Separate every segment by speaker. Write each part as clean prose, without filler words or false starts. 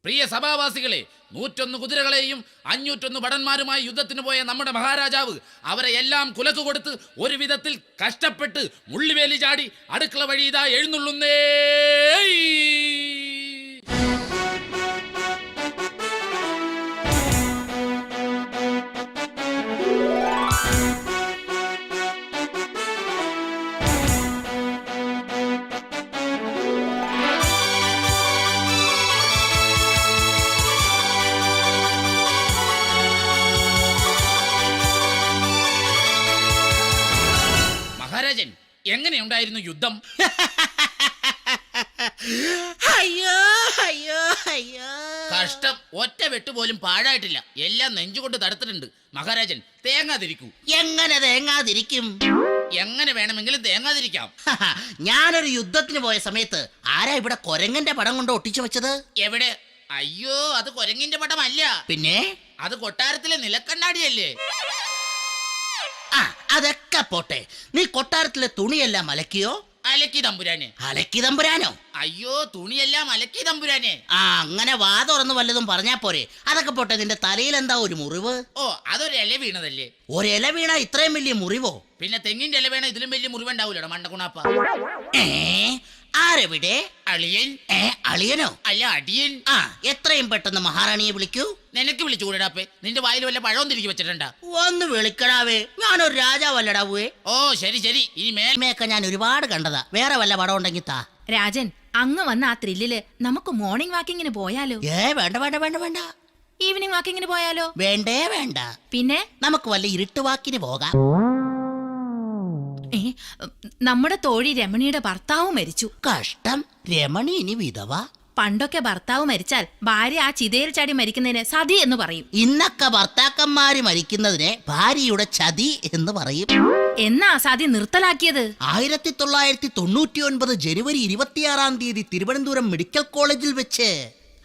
Speaker 1: പ്രിയ സഭാവാസികളെ, 101 കുതിരകളെയും 501 ഭടന്മാരുമായി യുദ്ധത്തിന് പോയ നമ്മുടെ മഹാരാജാവ് അവരെ എല്ലാം കുലക്ക് കൊടുത്ത് ഒരു വിധത്തിൽ കഷ്ടപ്പെട്ട് മുള്ളിവേലി ചാടി അടുക്കള വഴി ഇതാ എഴുന്നള്ളുന്നേ. മഹാരാജൻ, എങ്ങനെയുണ്ടായിരുന്നു യുദ്ധം?
Speaker 2: അയ്യോ അയ്യോ അയ്യോ,
Speaker 1: കഷ്ടം, ഒറ്റ വെട്ടുപോലും പാഴായിട്ടില്ല. എല്ലാം നെഞ്ചുകൊണ്ട് തടുത്തിട്ടുണ്ട്. മഹാരാജൻ, തേങ്ങാതിരിക്കൂ.
Speaker 2: എങ്ങനെ തേങ്ങാതിരിക്കും?
Speaker 1: എങ്ങനെ വേണമെങ്കിലും തേങ്ങാതിരിക്കാം.
Speaker 2: ഞാനൊരു യുദ്ധത്തിന് പോയ സമയത്ത് ആരാ ഇവിടെ കൊരങ്ങന്റെ പടം കൊണ്ട് ഒട്ടിച്ചു വെച്ചത്?
Speaker 1: എവിടെ? അയ്യോ, അത് കൊരങ്ങിന്റെ പടമല്ല.
Speaker 2: പിന്നെ
Speaker 1: അത് കൊട്ടാരത്തിലെ നിലക്കണ്ണാടിയല്ലേ?
Speaker 2: ആ, അതൊക്കെ പോട്ടെ. നീ കൊട്ടാരത്തിലെ തുണിയെല്ലാം അലക്കിയോ?
Speaker 1: അലക്കി തമ്പുരാനെ.
Speaker 2: അലക്കി തമ്പുരാനോ?
Speaker 1: അയ്യോ, തുണിയെല്ലാം അലക്കി തമ്പുരാനെ.
Speaker 2: ആ, അങ്ങനെ വാ തുറന്ന് വല്ലതും പറഞ്ഞാ പോരെ. അതൊക്കെ പോട്ടെ, നിന്റെ തലയിൽ എന്താ ഒരു മുറിവ്?
Speaker 1: ഓ, അതൊരു ഇല വീണതല്ലേ.
Speaker 2: ഒരില വീണ ഇത്രയും വലിയ മുറിവോ?
Speaker 1: പിന്നെ തെങ്ങിന്റെ ഇല വീണ ഇതിലും വലിയ മുറിവുണ്ടാവൂലോ മണ്ടകുണാപ്പ.
Speaker 2: ആരെവിടെ?
Speaker 1: അളിയൻ.
Speaker 2: അളിയനോ?
Speaker 1: അല്ല, അടിയൻ.
Speaker 2: ആ, എത്രയും പെട്ടെന്ന് മഹാറാണിയെ വിളിക്കൂ.
Speaker 1: നിനക്ക് വിളിച്ചു കൂടാപ്പേ? നിന്റെ വായിൽ വല്ല പഴവും തിരികെ വെച്ചിട്ടുണ്ടാ?
Speaker 2: ഒന്ന് വിളിക്കടാവേ, ഞാനൊരു രാജാവല്ലടാവേ.
Speaker 1: ഓ ശരി ശരി, ഇനി
Speaker 2: മേൽമേക്ക ഞാൻ ഒരുപാട് കണ്ടതാ. വേറെ വല്ല പടം ഉണ്ടെങ്കിൽ താ.
Speaker 3: രാജൻ, അങ്ങ് വന്ന ആ ത്രില്ലില് നമുക്ക് മോർണിംഗ് വാക്കിങ്ങിന് പോയാലോ?
Speaker 2: വേണ്ട വേണ്ട വേണ്ട വേണ്ട.
Speaker 3: ഈവനിങ് വാക്കിങ്ങിന് പോയാലോ?
Speaker 2: വേണ്ടേ വേണ്ട.
Speaker 3: പിന്നെ
Speaker 2: നമുക്ക് വല്ല ഇരുട്ടുവാക്കിന് പോകാം.
Speaker 3: നമ്മുടെ തോഴി രമണിയുടെ ഭർത്താവ് മരിച്ചു.
Speaker 2: കഷ്ടം, രമണി ഇനി വിധവ.
Speaker 3: പണ്ടൊക്കെ ഭർത്താവ് മരിച്ചാൽ ഭാര്യ ആ ചിതയിൽ ചാടി മരിക്കുന്നതിന് സതി എന്ന് പറയും.
Speaker 2: ഇന്നൊക്കെ ഭർത്താക്കന്മാര് മരിക്കുന്നതിനെ ഭാര്യയുടെ ചതി എന്ന് പറയും.
Speaker 3: എന്നാ സതി നിർത്തലാക്കിയത്?
Speaker 2: 1999 ജനുവരി 26 തിരുവനന്തപുരം മെഡിക്കൽ കോളേജിൽ വെച്ച്.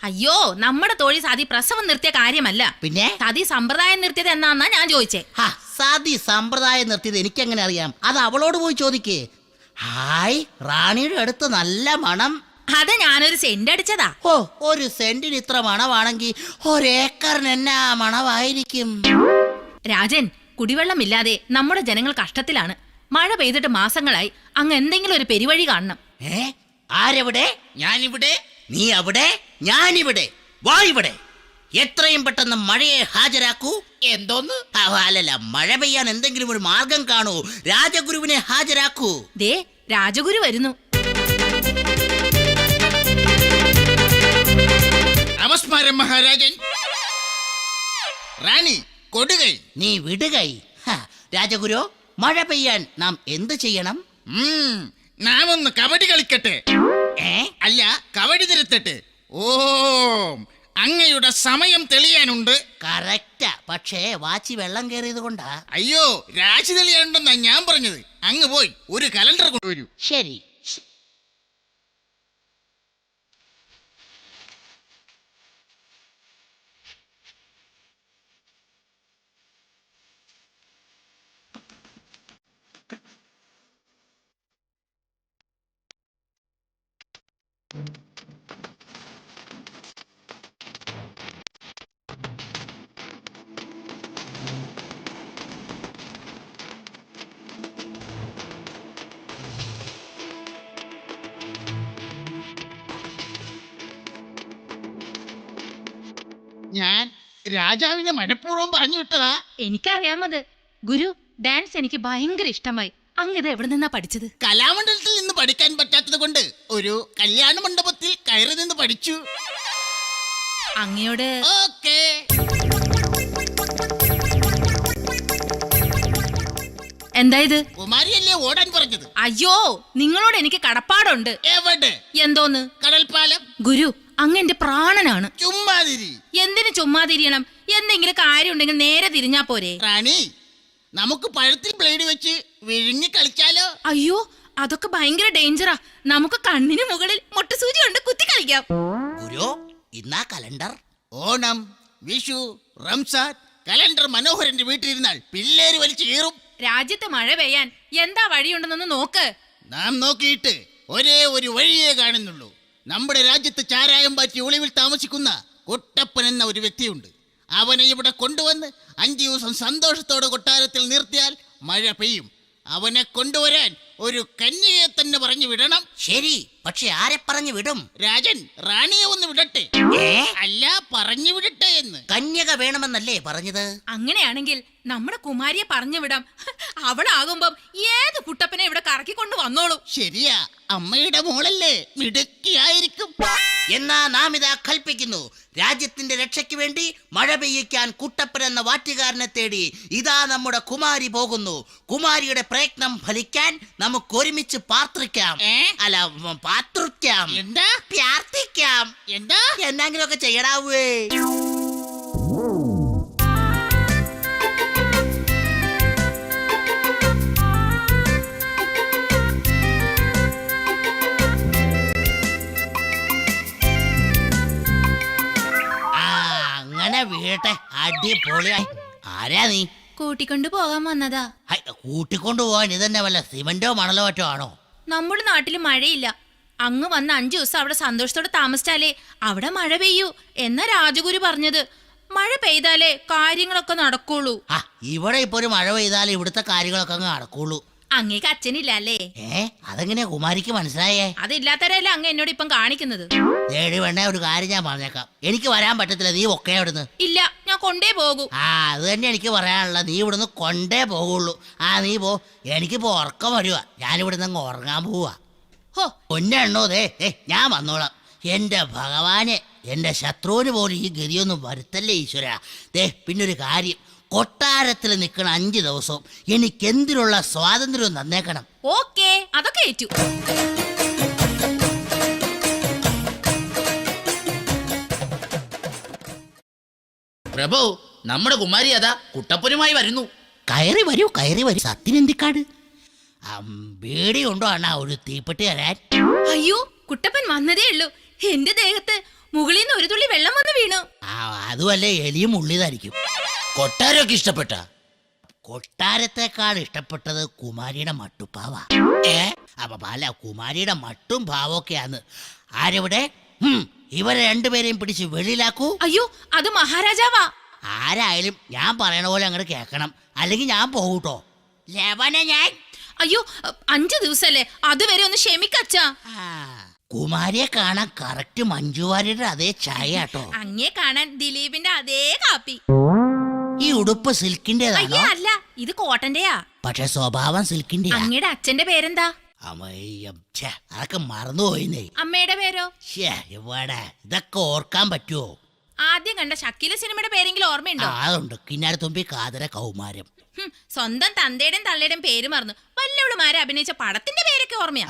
Speaker 3: അയ്യോ, നമ്മുടെ തോഴി സതി പ്രസവം നിർത്തിയ കാര്യമല്ല.
Speaker 2: പിന്നെ
Speaker 3: സതി സമ്പ്രദായം നിർത്തിയത് എന്നാന്നാ ഞാൻ ചോദിച്ചേ.
Speaker 2: സതി സമ്പ്രദായം നിർത്തിയത് എനിക്കെങ്ങനെ അറിയാം? അത് അവളോട് പോയി ചോദിക്കേ. ഹായ്, റാണിയുടെ അടുത്ത് നല്ല മണം.
Speaker 3: അത് ഞാനൊരു സെന്റ് അടിച്ചതാ.
Speaker 2: ഓ, ഒരു സെന്റിന് ഇത്ര മണമാണെങ്കിൽ ഒരേക്കറിന് എന്നാ മണമായിരിക്കും?
Speaker 3: രാജൻ, കുടിവെള്ളമില്ലാതെ നമ്മുടെ ജനങ്ങൾ കഷ്ടത്തിലാണ്. മഴ പെയ്തിട്ട് മാസങ്ങളായി. അങ്ങ് എന്തെങ്കിലും ഒരു പെരുവഴി കാണണം.
Speaker 2: ആരെവിടെ?
Speaker 1: ഞാനിവിടെ.
Speaker 2: നീ അവിടെ, ഞാനിവിടെ. വാ ഇവിടെ. എത്രയും പെട്ടെന്ന് മഴയെ ഹാജരാക്കൂ.
Speaker 1: എന്തോന്ന്?
Speaker 2: അല്ലല്ല, മഴ പെയ്യാൻ എന്തെങ്കിലും ഒരു മാർഗം കാണൂ. രാജഗുരുവിനെ ഹാജരാക്കൂ.
Speaker 3: ദേ, രാജഗുരു വരുന്നു.
Speaker 1: നമസ്കാരം മഹാരാജൻ. റാണി കൊടുകൈ.
Speaker 2: നീ വിടുകൈ. രാജഗുരു, മഴ പെയ്യാൻ നാം എന്ത് ചെയ്യണം?
Speaker 1: നാം ഒന്ന് കബഡി കളിക്കട്ടെ. അല്ല, കബഡി നിരത്തട്ടെ. ഓം, അങ്ങയുടെ സമയം തെളിയാനുണ്ട്.
Speaker 2: കറക്റ്റാ, പക്ഷേ വാച്ചി വെള്ളം കയറിയത് കൊണ്ടാ.
Speaker 1: അയ്യോ, രാശി തെളിയാനുണ്ടെന്നാ ഞാൻ പറഞ്ഞത്. അങ്ങ് പോയി ഒരു കലണ്ടർ കൊണ്ടുവരൂ.
Speaker 2: ശരി.
Speaker 1: ഞാൻ രാജാവിനെ മനഃപൂർവ്വം പറഞ്ഞു വിട്ടതാ.
Speaker 3: എനിക്കറിയാമത്. ഗുരു, ഡാൻസ് എനിക്ക് ഭയങ്കര ഇഷ്ടമായി. അങ്ങ് ഇത് എവിടെ നിന്നാ പഠിച്ചത്?
Speaker 1: കലാമണ്ഡലത്തിൽ നിന്ന് പഠിക്കാൻ പറ്റാത്തത് കൊണ്ട് ഒരു കല്യാണ മണ്ഡപത്തിൽ കയറി നിന്ന് പഠിച്ചു.
Speaker 3: അങ്ങയോട്
Speaker 1: ഓക്കേ.
Speaker 3: എന്താ ഇത്?
Speaker 1: കുമാരിയല്ലേ ഓടാൻ പറഞ്ഞത്?
Speaker 3: അയ്യോ, നിങ്ങളോട് എനിക്ക് കടപ്പാടുണ്ട്.
Speaker 1: എവിടെ?
Speaker 3: എന്തോന്ന്?
Speaker 1: കടൽപ്പാലം.
Speaker 3: ഗുരു, അങ്ങ് എന്റെ പ്രാണനാണ്.
Speaker 1: ചുമ്മാതിരി.
Speaker 3: എന്തിനു ചുമ്മാ തിരിയണം? എന്തെങ്കിലും കാര്യം ഉണ്ടെങ്കിൽ നേരെ തിരിഞ്ഞാ പോരെ?
Speaker 1: റാണി, നമുക്ക് പഴത്തിൽ ബ്ലേഡ് വെച്ച് വിഴുങ്ങി കളിച്ചാലോ?
Speaker 3: അയ്യോ, അതൊക്കെ ഭയങ്കര ഡേഞ്ചറാ. നമുക്ക് കണ്ണിന് മുകളിൽ മുട്ടുസൂചി കൊണ്ട് കുത്തി കളിക്കാം.
Speaker 2: ഗുരു, ഇന്നാ കലണ്ടർ.
Speaker 1: ഓണം, വിഷു, റംസാൻ കലണ്ടർ മനോഹരന്റെ വീട്ടിലിരുന്നാൽ പിള്ളേര് വലിച്ചു കീറും.
Speaker 3: രാജ്യത്ത് മഴ പെയ്യാൻ എന്താ വഴിയുണ്ടെന്നൊന്ന് നോക്ക്.
Speaker 1: നാം നോക്കിയിട്ട് ഒരേ ഒരു വഴിയേ കാണുന്നുള്ളൂ.
Speaker 4: നമ്മുടെ രാജ്യത്ത് ചാരായം പാറ്റി ഒളിവിൽ താമസിക്കുന്ന കുട്ടപ്പൻ എന്ന ഒരു വ്യക്തിയുണ്ട്. അവനെ ഇവിടെ കൊണ്ടുവന്ന് 5 ദിവസം സന്തോഷത്തോടെ കൊട്ടാരത്തിൽ നിർത്തിയാൽ മഴ പെയ്യും. അവനെ കൊണ്ടുവരാൻ ഒരു കന്യകയെ തന്നെ പറഞ്ഞു വിടണം.
Speaker 2: ശരി, പക്ഷെ ആരെ പറഞ്ഞു വിടും?
Speaker 4: രാജൻ റാണിയെ ഒന്ന് വിടട്ടെ. അല്ല, പറഞ്ഞു വിടട്ടെ എന്ന്.
Speaker 2: കന്യക വേണമെന്നല്ലേ പറഞ്ഞത്?
Speaker 3: അങ്ങനെയാണെങ്കിൽ നമ്മുടെ കുമാരിയെ പറഞ്ഞു വിടാം. അവളാകുമ്പം ഏത് കുട്ടപ്പനെ ഇവിടെ കറക്കിക്കൊണ്ട് വന്നോളൂ.
Speaker 4: ശരിയാ, അമ്മയുടെ മോളല്ലേ, മിടുക്കിയായിരിക്കും.
Speaker 2: എന്നാ നാം ഇതാ കൽപ്പിക്കുന്നു, രാജ്യത്തിന്റെ രക്ഷയ്ക്ക് വേണ്ടി മഴ പെയ്യിക്കാൻ കുട്ടപ്പൻ എന്ന വാറ്റുകാരനെ തേടി ഇതാ നമ്മുടെ കുമാരി പോകുന്നു. കുമാരിയുടെ പ്രയത്നം ഫലിക്കാൻ നമുക്ക് ഒരുമിച്ച് പാർത്തിക്കാം. അല്ല, പാത്രിക്കാം.
Speaker 4: എന്താ?
Speaker 2: പ്രാർത്ഥിക്കാം.
Speaker 4: എന്താ?
Speaker 2: എന്നെങ്കിലുമൊക്കെ ചെയ്യടാവേ. അങ്ങനെ വീട്ടെ, അടിപൊളിയായി. ആരാ നീ?
Speaker 3: കൂട്ടിക്കൊണ്ടു പോകാൻ വന്നതാ.
Speaker 2: കൂട്ടിക്കൊണ്ടു പോവാൻ ഇതന്നെ വല്ല സിമന്റോ മണലോ മറ്റോ ആണോ?
Speaker 3: നമ്മുടെ നാട്ടിൽ മഴയില്ല. അങ്ങ് വന്ന് 5 ദിവസം അവിടെ സന്തോഷത്തോടെ താമസിച്ചാലേ അവിടെ മഴ പെയ്യൂ എന്നാ രാജഗുരു പറഞ്ഞത്. മഴ പെയ്താലേ കാര്യങ്ങളൊക്കെ നടക്കുള്ളൂ.
Speaker 2: ഇവിടെ ഇപ്പൊ ഒരു മഴ പെയ്താലേ ഇവിടുത്തെ കാര്യങ്ങളൊക്കെ അങ്ങ് നടക്കുള്ളൂ.
Speaker 3: അങ്ങേക്ക് അച്ഛനില്ല അല്ലേ?
Speaker 2: അതെങ്ങനെയാ കുമാരിക്ക് മനസ്സിലായേ?
Speaker 3: അതില്ലാത്തവരല്ലേ അങ്ങ് എന്നോട് ഇപ്പം കാണിക്കുന്നത്.
Speaker 2: ദേടി വേണ്ട, ഒരു കാര്യം ഞാൻ പറഞ്ഞേക്കാം. എനിക്ക് വരാൻ പറ്റത്തില്ല, നീ ഒക്കെ അവിടുന്ന്.
Speaker 3: ഇല്ല, ഞാൻ കൊണ്ടേ പോകൂ.
Speaker 2: അത് തന്നെ എനിക്ക് പറയാനുള്ള, നീ ഇവിടുന്ന് കൊണ്ടേ പോകുള്ളൂ. നീ പോ, എനിക്കിപ്പോ ഉറക്കം വരുവാ. ഞാനിവിടുന്ന് അങ്ങ് ഉറങ്ങാൻ പോവാ. പൊന്നെണ്ണോ, ഞാൻ വന്നോളാം. എന്റെ ഭഗവാനെ, എന്റെ ശത്രുവിന് പോലും ഈ ഗതിയൊന്നും വരുത്തല്ലേ ഈശ്വര. പിന്നൊരു കാര്യം, കൊട്ടാരത്തിൽ നിൽക്കണ 5 ദിവസവും എനിക്ക് എന്തിനുള്ള സ്വാതന്ത്ര്യവും തന്നേക്കണം.
Speaker 3: ഓക്കേ, അതൊക്കെ ഏറ്റു.
Speaker 1: പ്രഭു, നമ്മുടെ കുമാരി അതാ കുട്ടപ്പനുമായി വരുന്നു.
Speaker 2: കയറി വരൂ, കയറി വരൂ. സത്യനന്ദിക്കാട് ബീഡി ഉണ്ടോ അണ്ണാ, ഒരു തീപ്പെട്ടി തരാൻ?
Speaker 3: അയ്യോ, കുട്ടപ്പൻ വന്നതേ ഉള്ളൂ. എന്റെ ദേഹത്ത് മുകളിൽ നിന്ന് ഒരു തുള്ളി വെള്ളം വന്ന് വീണു.
Speaker 2: അതുമല്ലേ, എലിയും ഉള്ളിതായിരിക്കും.
Speaker 1: കൊട്ടാരമൊക്കെ ഇഷ്ടപ്പെട്ട?
Speaker 2: കൊട്ടാരത്തെക്കാൾ ഇഷ്ടപ്പെട്ടത് കുമാരിയുടെ മട്ടുപ്പാവ. അല്ല, കുമാരിയുടെ മട്ടും ഭാവമൊക്കെയാന്ന്. ആരെവിടെ? ഇവരെ രണ്ടുപേരെയും പിടിച്ച് വെളിയിലാക്കൂ.
Speaker 3: അയ്യോ, അത് മഹാരാജാവാ.
Speaker 2: ആരായാലും ഞാൻ പറയണ പോലെ അങ്ങോട്ട് കേൾക്കണം, അല്ലെങ്കിൽ ഞാൻ പോകൂട്ടോ. ലവനെ ഞാൻ.
Speaker 3: അയ്യോ, 5 ദിവസല്ലേ, അതുവരെ ഒന്ന് ക്ഷമിക്കച്ചാ.
Speaker 2: കുമാരിയെ കാണാൻ കറക്റ്റ് മഞ്ജുവാരിയുടെ അതേ ചായ കേട്ടോ.
Speaker 3: അങ്ങേ കാണാൻ ദിലീപിന്റെ അതേ കാപ്പി.
Speaker 2: ഈ ഉടുപ്പ് സിൽക്കിന്റേതാണോ?
Speaker 3: അയ്യോ അല്ല, ഇത് കോട്ടന്റെയാ.
Speaker 2: പക്ഷെ സ്വഭാവം സിൽക്കിന്റെ.
Speaker 3: അങ്ങയുടെ അച്ഛന്റെ പേരെന്താ?
Speaker 2: അതൊക്കെ മറന്നുപോയിന്നേ.
Speaker 3: അമ്മയുടെ പേരോ?
Speaker 2: ഇവിടെ ഇതൊക്കെ ഓർക്കാൻ പറ്റുമോ?
Speaker 3: ആദ്യം കണ്ട ഷക്കീല സിനിമയുടെ പേരെങ്കിലും ഓർമ്മയുണ്ടോ?
Speaker 2: അതുണ്ട്, കിന്നാരത്തുമ്പി കാതര കൗമാരം.
Speaker 3: സ്വന്തം തന്തയുടെയും തള്ളയുടെയും പേര് മറന്നു. വല്ലവളുമാരെ അഭിനയിച്ച പടത്തിന്റെ പേരൊക്കെ ഓർമ്മയാ.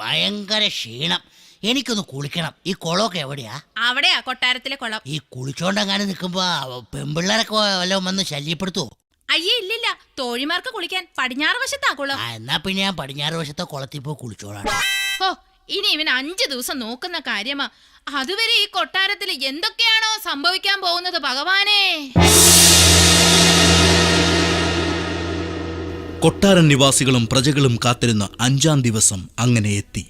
Speaker 2: ഭയങ്കര ക്ഷീണം, എനിക്കൊന്ന് കുളിക്കണം. ഈ കുളമൊക്കെ എവിടെയാ?
Speaker 3: അവിടെയാ, കൊട്ടാരത്തിലെ കുളം.
Speaker 2: ഈ കുളിച്ചോണ്ടെങ്ങാനും നിൽക്കുമ്പോ പെമ്പിള്ളേരൊക്കെ വല്ലതും വന്ന് ശല്യപ്പെടുത്തുവോ?
Speaker 3: അയ്യേ, ഇല്ലില്ല, തോഴിമാർക്ക് കുളിക്കാൻ പടിഞ്ഞാറ് വശത്താ കുളം.
Speaker 2: എന്നാ പിന്നെ ഞാൻ പടിഞ്ഞാറ് വശത്തെ കുളത്തിൽ പോയി കുളിച്ചോളാം.
Speaker 3: ഇനി ഇവൻ 5 ദിവസം നോക്കുന്ന കാര്യമാ. അതുവരെ ഈ കൊട്ടാരത്തിൽ എന്തൊക്കെയാണോ സംഭവിക്കാൻ പോകുന്നത് ഭഗവാനേ.
Speaker 5: കൊട്ടാരൻ നിവാസികളും പ്രജകളും കാത്തിരുന്ന 5-ാം ദിവസം അങ്ങനെ എത്തി.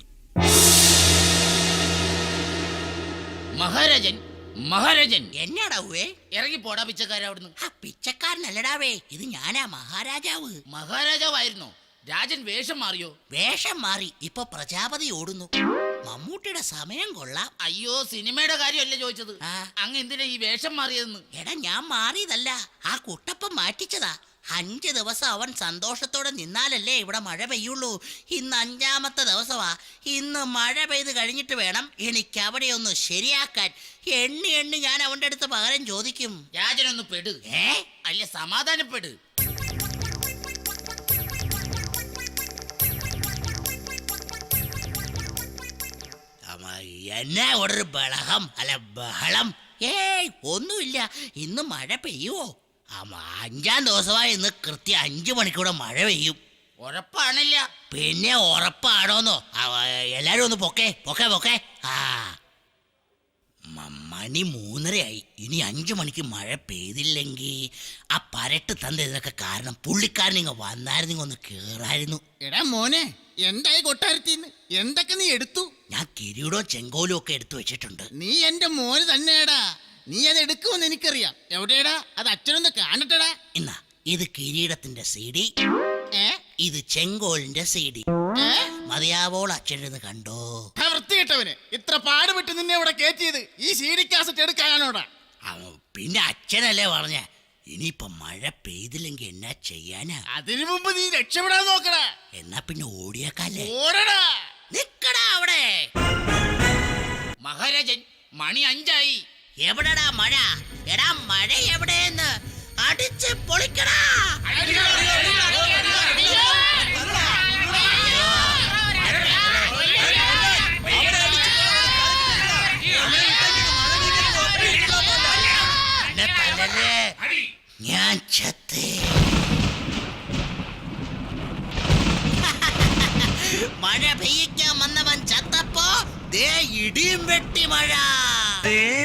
Speaker 1: മഹാരാജൻ, മഹാരാജൻ.
Speaker 2: എന്നാടാവേ?
Speaker 1: ഇറങ്ങി പോടാ പിച്ചക്കാരവിടുന്ന്.
Speaker 2: പിച്ചക്കാരനല്ലടാവേ, ഇത് ഞാനാ മഹാരാജാവ്.
Speaker 1: മഹാരാജാവായിരുന്നോ? രാജൻ വേഷം മാറിയോ?
Speaker 2: വേഷം മാറി, ഇപ്പൊ പ്രജാപതി ഓടുന്നു. മമ്മൂട്ടിയുടെ സമയം കൊള്ളാം.
Speaker 1: അയ്യോ, സിനിമയുടെ കാര്യമല്ലേ ചോദിച്ചത്. അങ്ങ് എന്തിനാ ഈ വേഷം മാറിയതെന്ന്?
Speaker 2: എടാ, ഞാൻ മാറിയതല്ല, ആ കുട്ടപ്പൻ മാറ്റിച്ചതാ. 5 ദിവസം അവൻ സന്തോഷത്തോടെ നിന്നാലല്ലേ ഇവിടെ മഴ പെയ്യുള്ളൂ. ഇന്ന് 5-ാമത്തെ ദിവസമാ. ഇന്ന് മഴ പെയ്ത് കഴിഞ്ഞിട്ട് വേണം എനിക്ക് അവിടെ ഒന്ന് ശരിയാക്കാൻ. എണ്ണി ഞാൻ അവന്റെ അടുത്ത് പകരം ചോദിക്കും.
Speaker 1: രാജനൊന്ന് പെട്. അല്ല, സമാധാനപ്പെട്.
Speaker 2: എന്നാ ഇവിടെ ഒരു ബഹളം, അല്ല ബഹളം? ഒന്നുമില്ല. ഇന്ന് മഴ പെയ്യുവോ? 5-ാം ദിവസമായി ഇന്ന് കൃത്യം 5 മണിക്കൂടെ മഴ പെയ്യും.
Speaker 1: ഉറപ്പാണില്ല?
Speaker 2: പിന്നെ ഉറപ്പാണോന്നോ? എല്ലാരും ഒന്ന് പൊക്കെ പൊക്കെ പൊക്കെ. മണി 3:30 ഇനി 5 മണിക്ക് മഴ പെയ്തില്ലെങ്കിൽ ആ പരട്ട് തந்த ഇതിനൊക്കെ കാരണം പുള്ളിക്കാരൻ ഇങ്ങ് വന്നായിരുന്നു, ഒന്ന് കേറായിരുന്നു.
Speaker 4: എടാ മോനെ, എന്തായി കൊട്ടാരത്തിന്ന്? എന്തൊക്കെ നീ എടുത്തു?
Speaker 2: ഞാൻ കിരീടവും ചെങ്കോലും ഒക്കെ എടുത്തു വെച്ചിട്ടുണ്ട്.
Speaker 4: നീ എന്റെ മോന് തന്നെയാടാ. നീ അത് എടുക്കുമെന്ന് എനിക്കറിയാം. എവിടെയാടാ അത്? അച്ഛനൊന്ന് കാണട്ടടാ.
Speaker 2: എന്നാ ഇത് കിരീടത്തിന്റെ CD,
Speaker 4: ഏ
Speaker 2: ഇത് ചെങ്കോലിന്റെ CD.
Speaker 4: ഏ?
Speaker 2: മതിയാവോൾ അച്ഛനെന്ന് കണ്ടോ?
Speaker 4: വൃത്തികെട്ടവന്, ഇത്ര പാടുപെട്ട് നിന്നെ ഇവിടെ കയറ്റിയത് ഈ CD കാസറ്റ് എടുക്കാനാണോടാ?
Speaker 2: പിന്നെ അച്ഛനല്ലേ പറഞ്ഞ ഇനിയിപ്പൊ മഴ പെയ്തില്ലെങ്കിൽ എന്നാ ചെയ്യാനാ?
Speaker 4: അതിനു മുമ്പ് നീ രക്ഷപ്പെടാൻ നോക്കടാ.
Speaker 2: എന്നാ പിന്നെ ഓടിയേക്കാല്ലേ?
Speaker 4: ഓടടാ.
Speaker 2: നിക്കടാ അവിടെ.
Speaker 1: മഹാരാജൻ, മണി 5 ആയി.
Speaker 2: എവിടെടാ മഴ? എടാ മഴ എവിടെയെന്ന് അടിച്ച് പൊളിക്കടാ. ഞാൻ ചത്തേ. മഴ പെയ്യിക്കാൻ വന്നവൻ ചത്തപ്പോ ദേ ഇടിയും വെട്ടി മഴ.